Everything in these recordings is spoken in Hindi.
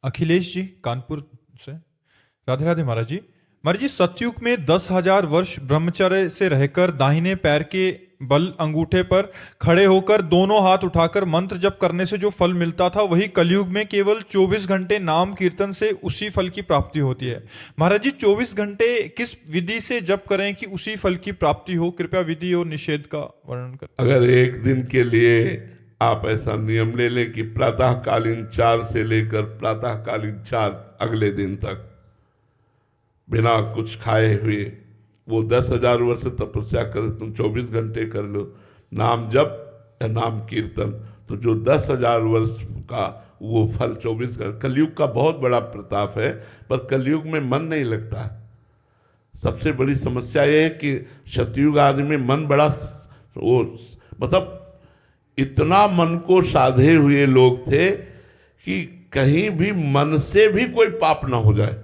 अखिलेश जी कानपुर से। राधे राधे महाराज जी सतयुग में 10,000 वर्ष ब्रह्मचर्य से रहकर दाहिने पैर के बल अंगूठे पर खड़े होकर दोनों हाथ उठाकर मंत्र जप करने से जो फल मिलता था, वही कलयुग में केवल 24 घंटे नाम कीर्तन से उसी फल की प्राप्ति होती है। महाराज जी 24 घंटे किस विधि से जप करें कि उसी फल की प्राप्ति हो? कृपया विधि और निषेध का वर्णन करें। अगर एक दिन के लिए आप ऐसा नियम ले लें कि प्रातःकालीन 4 से लेकर प्रातःकालीन 4 अगले दिन तक बिना कुछ खाए हुए वो 10,000 वर्ष तपस्या करे, तुम 24 घंटे कर लो नाम जप या नाम कीर्तन, तो जो 10,000 वर्ष का वो फल 24 घंटे। कलयुग का बहुत बड़ा प्रताप है, पर कलयुग में मन नहीं लगता। सबसे बड़ी समस्या ये है कि सतयुग आदि में मन बड़ा वो मतलब इतना मन को साधे हुए लोग थे कि कहीं भी मन से भी कोई पाप ना हो जाए।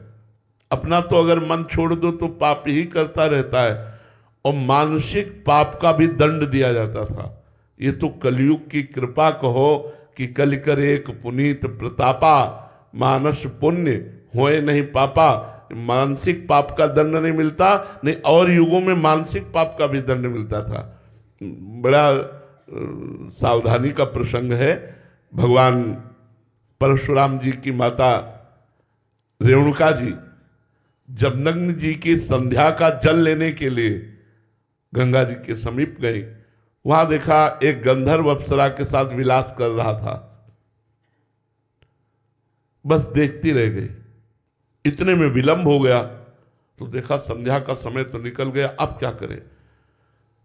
अपना तो अगर मन छोड़ दो तो पाप ही करता रहता है, और मानसिक पाप का भी दंड दिया जाता था। ये तो कलयुग की कृपा कहो कि कल करे एक पुनीत प्रतापा, मानस पुण्य होए नहीं पापा। मानसिक पाप का दंड नहीं मिलता, नहीं और युगों में मानसिक पाप का भी दंड मिलता था। बड़ा सावधानी का प्रसंग है। भगवान परशुराम जी की माता रेणुका जी जब नग्न जी की संध्या का जल लेने के लिए गंगा जी के समीप गई, वहां देखा एक गंधर्व अप्सरा के साथ विलास कर रहा था। बस देखती रह गई। इतने में विलंब हो गया तो देखा संध्या का समय तो निकल गया, अब क्या करें।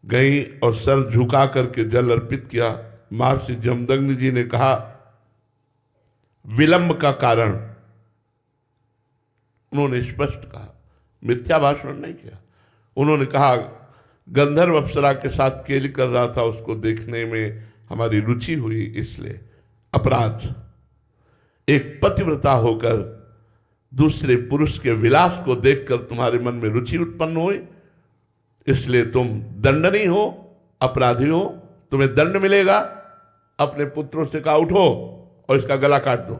गई और सर झुका करके जल अर्पित किया। महर्षि जमदग्नि जी ने कहा विलंब का कारण, उन्होंने स्पष्ट कहा, मिथ्या भाषण नहीं किया। उन्होंने कहा गंधर्व अप्सरा के साथ केली कर रहा था, उसको देखने में हमारी रुचि हुई, इसलिए अपराध। एक पतिव्रता होकर दूसरे पुरुष के विलास को देखकर तुम्हारे मन में रुचि उत्पन्न हुई, इसलिए तुम दंडनीय हो, अपराधी हो, तुम्हें दंड मिलेगा। अपने पुत्रों से कहा उठो और इसका गला काट दो।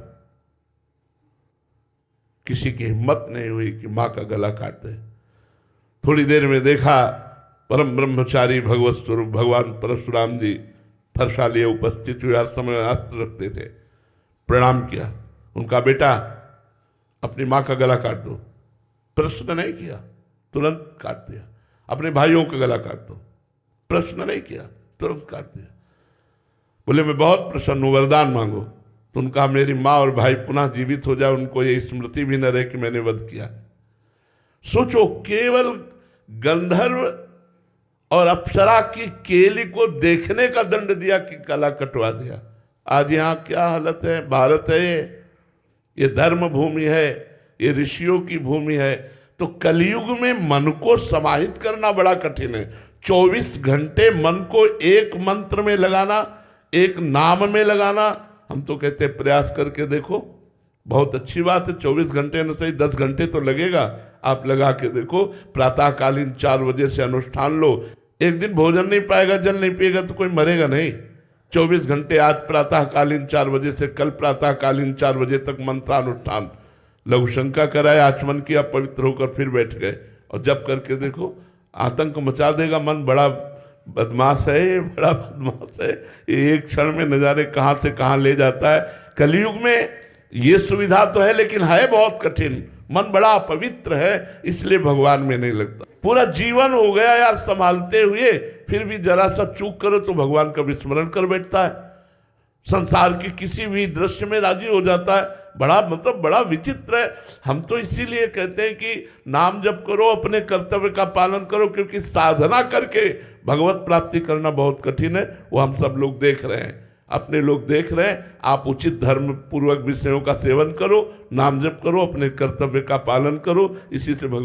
किसी की हिम्मत नहीं हुई कि मां का गला काट दे। थोड़ी देर में देखा परम ब्रह्मचारी भगवत स्वरूप भगवान परशुराम जी फरसा लिए उपस्थित हुए, हर समय अस्त्र रखते थे। प्रणाम किया, उनका बेटा अपनी मां का गला काट दो। प्रश्न नहीं किया, तुरंत काट दिया। अपने भाइयों का गला काट दो, प्रश्न नहीं किया, तुरंत काट दिया। बोले मैं बहुत प्रसन्न हूं, वरदान मांगो। तो उनका मेरी माँ और भाई पुनः जीवित हो जाए, उनको ये स्मृति भी न रहे कि मैंने वध किया। सोचो, केवल गंधर्व और अप्सरा की केली को देखने का दंड दिया कि गला कटवा दिया। आज यहाँ क्या हालत है। भारत है ये धर्म भूमि है, ये ऋषियों की भूमि है। तो कलयुग में मन को समाहित करना बड़ा कठिन है। 24 घंटे मन को एक मंत्र में लगाना, एक नाम में लगाना। हम तो कहते हैं प्रयास करके देखो, बहुत अच्छी बात है। 24 घंटे न सही 10 घंटे तो लगेगा, आप लगा के देखो। प्रातःकालीन 4 बजे से अनुष्ठान लो। एक दिन भोजन नहीं पाएगा, जल नहीं पिएगा तो कोई मरेगा नहीं। 24 घंटे आज प्रातःकालीन 4 बजे से कल प्रातःकालीन 4 बजे तक मंत्रानुष्ठान। लघु शंका कराए, आचमन किया, पवित्र होकर फिर बैठ गए और जब करके देखो, आतंक मचा देगा। मन बड़ा बदमाश है, बड़ा बदमाश है। एक क्षण में नजारे कहां से कहां ले जाता है। कलयुग में ये सुविधा तो है, लेकिन है बहुत कठिन। मन बड़ा पवित्र है, इसलिए भगवान में नहीं लगता। पूरा जीवन हो गया यार संभालते हुए, फिर भी जरा सा चूक करो तो भगवान का विस्मरण कर बैठता है। संसार के किसी भी दृश्य में राजी हो जाता है। बड़ा विचित्र है। हम तो इसीलिए कहते हैं कि नाम जप करो, अपने कर्तव्य का पालन करो, क्योंकि साधना करके भगवत प्राप्ति करना बहुत कठिन है। वो हम सब लोग देख रहे हैं, अपने लोग देख रहे हैं। आप उचित धर्म पूर्वक विषयों का सेवन करो, नाम जप करो, अपने कर्तव्य का पालन करो, इसी से भगवान